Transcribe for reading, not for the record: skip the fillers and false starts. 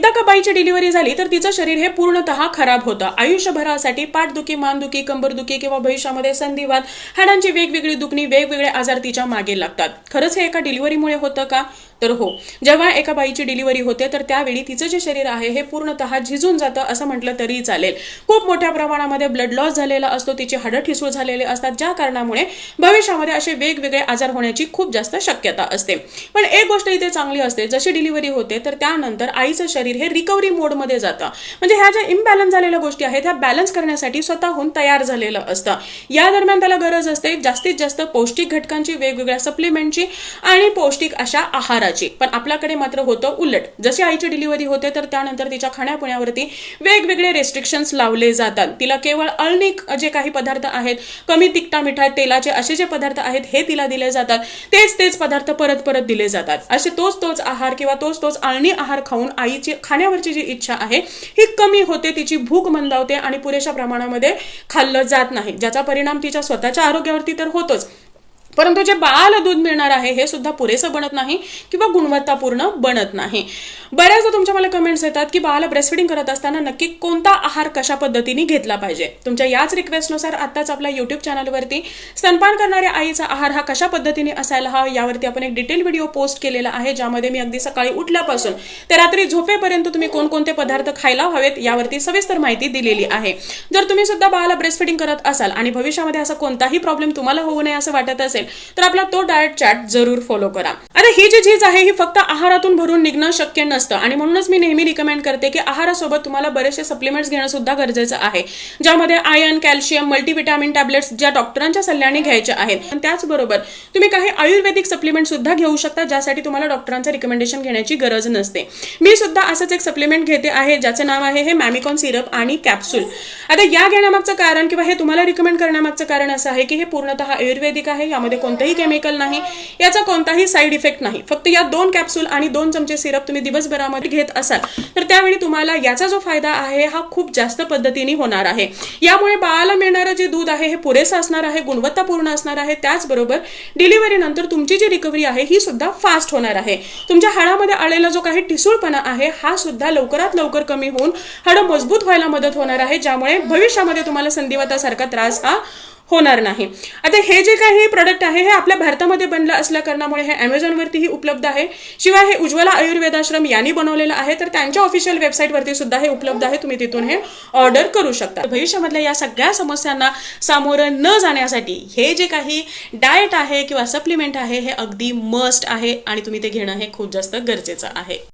एकदा का बाईची डिलिव्हरी झाली तर तिचं शरीर हे पूर्णतः खराब होतं. आयुष्यभरासाठी पाठदुखी, मानदुखी, कंबरदुखी किंवा भविष्यामध्ये संधिवात, हाडांची वेगवेगळी दुखणी, वेगवेगळे आजार तिच्या मागे लागतात. खरंच हे एका डिलिव्हरीमुळे होतं का? तर हो. जेव्हा एका बाईची डिलिव्हरी होते तर त्यावेळी तिचं जे शरीर आहे हे पूर्णतः झिजून जातं असं म्हटलं तरी चालेल. खूप मोठ्या प्रमाणामध्ये ब्लड लॉस झालेला असतो, तिची हाडं ठिसूळ झालेले असतात, ज्या कारणामुळे भविष्यामध्ये असे वेगवेगळे आजार होण्याची खूप जास्त शक्यता असते. पण एक गोष्ट इथे चांगली असते, जशी डिलिव्हरी होते तर त्यानंतर आईचं शरीर हे रिकव्हरी मोडमध्ये जातं. म्हणजे ह्या ज्या इम्बॅलन्स झालेल्या गोष्टी आहेत ह्या बॅलन्स करण्यासाठी स्वतःहून तयार झालेलं असतं. या दरम्यान त्याला गरज असते जास्तीत जास्त पौष्टिक घटकांची, वेगवेगळ्या सप्लिमेंटची आणि पौष्टिक अशा आहाराची. पण आपल्याकडे मात्र होतं उलट. जशी आईची डिलिव्हरी होते तर त्यानंतर तिच्या खाण्यापिण्यावरती वेगवेगळे रेस्ट्रिक्शन्स लावले जातात. तिला केवळ अळणीक जे काही पदार्थ आहेत, कमी तिखटा मिठा तेलाचे असे जे पदार्थ आहेत हे तिला दिले जातात. तेच पदार्थ परत परत दिले जातात. असे तोच आहार किंवा तोच अळणी आहार खाऊन आईची खाण्यावरची जी इच्छा आहे ही कमी होते, तिची भूक मंदावते आणि पुरेशा प्रमाणामध्ये खाल्लं जात नाही, ज्याचा परिणाम तिच्या स्वतःच्या आरोग्यावरती तर होतोच, परंतु जे बाळाला दूध मिळणार आहे हे सुद्धा पुरेसं बनत नाही किंवा गुणवत्तापूर्ण बनत नाही. बऱ्याचदा तुमच्या मला कमेंट्स येतात की बाळाला ब्रेस्टफीडिंग करत असताना नक्की कोणता आहार कशा पद्धतीने घेतला पाहिजे. तुमच्या याच रिक्वेस्टनुसार आताच आपल्या युट्यूब चॅनलवरती स्तनपान करणाऱ्या आईचा आहार हा कशा पद्धतीने असायला हवा यावरती आपण एक डिटेल व्हिडिओ पोस्ट केलेला आहे, ज्यामध्ये मी अगदी सकाळी उठल्यापासून ते रात्री झोपेपर्यंत तुम्ही कोणकोणते पदार्थ खायला हवेत यावरती सविस्तर माहिती दिलेली आहे. जर तुम्ही सुद्धा बाळाला ब्रेस्टफीडिंग करत असाल आणि भविष्यामध्ये असा कोणताही प्रॉब्लेम तुम्हाला होऊ नये असं वाटत असेल तर आपला तो डाएट चार्ट जरूर फॉलो करा. आता ही जी झीज आहे ही फक्त आहारातून भरून निघणं शक्य नसतं आणि म्हणूनच मी नेहमी रिकमेंड करते की आहारासोबत तुम्हाला बरेचसे सप्लिमेंट्स घेणं सुद्धा गरजेचं आहे, ज्यामध्ये आयर्न, कॅल्शियम, मल्टीव्हिटॅमिन टॅब्लेट्स ज्या डॉक्टरांच्या सल्ल्याने घ्यायचे आहेत. त्याचबरोबर तुम्ही काही आयुर्वेदिक सप्लिमेंट सुद्धा घेऊ शकता, ज्यासाठी तुम्हाला डॉक्टरांचं रिकमेंडेशन घेण्याची गरज नसते. मी सुद्धा असंच एक सप्लिमेंट घेते आहे ज्याचं नाव आहे हे मॅमिकॉन सिरप आणि कॅप्सूल. आता या घेण्यामागचं कारण किंवा हे तुम्हाला रिकमेंड करण्यामागचं कारण असं आहे की हे पूर्णतः आयुर्वेदिक आहे, यामध्ये कोणतेही केमिकल नाही, याचा कोणताही साईड इफेक्ट नाही. फक्त या 2 कॅप्सूल आणि 2 चमचे सिरप तुम्ही दिवसभरामध्ये घेत असाल तर त्यावेळी तुम्हाला याचा जो फायदा आहे हा खूप जास्त पद्धतीने होणार आहे. यामुळे बाळाला मिळणारं जे दूध आहे हे पुरेसं असणार आहे, गुणवत्तापूर्ण असणार आहे. त्याचबरोबर डिलिव्हरी नंतर तुमची जी रिकव्हरी आहे ही सुद्धा फास्ट होणार आहे. तुमच्या हाडामध्ये आलेला जो काही ठिसूळपणा आहे हा सुद्धा लवकरात लवकर कमी होऊन हाडं मजबूत व्हायला मदत होणार आहे, ज्यामुळे भविष्यामध्ये तुम्हाला संधिवातासारखा त्रास हा होणार नाही. आता हे जे काही प्रोडक्ट आहे हे आपल्या भारतामध्ये बनलं असल्या कारणामुळे हे अमेझॉनवरतीही उपलब्ध आहे. शिवाय हे उज्ज्वला आयुर्वेदाश्रम यांनी बनवलेलं आहे, तर त्यांच्या ऑफिशियल वेबसाईटवरती सुद्धा हे उपलब्ध आहे. तुम्ही तिथून हे ऑर्डर करू शकता. भविष्यामधल्या या सगळ्या समस्यांना सामोरं न जाण्यासाठी हे जे काही डाएट आहे किंवा सप्लिमेंट आहे हे अगदी मस्ट आहे आणि तुम्ही ते घेणं हे खूप जास्त गरजेचं आहे.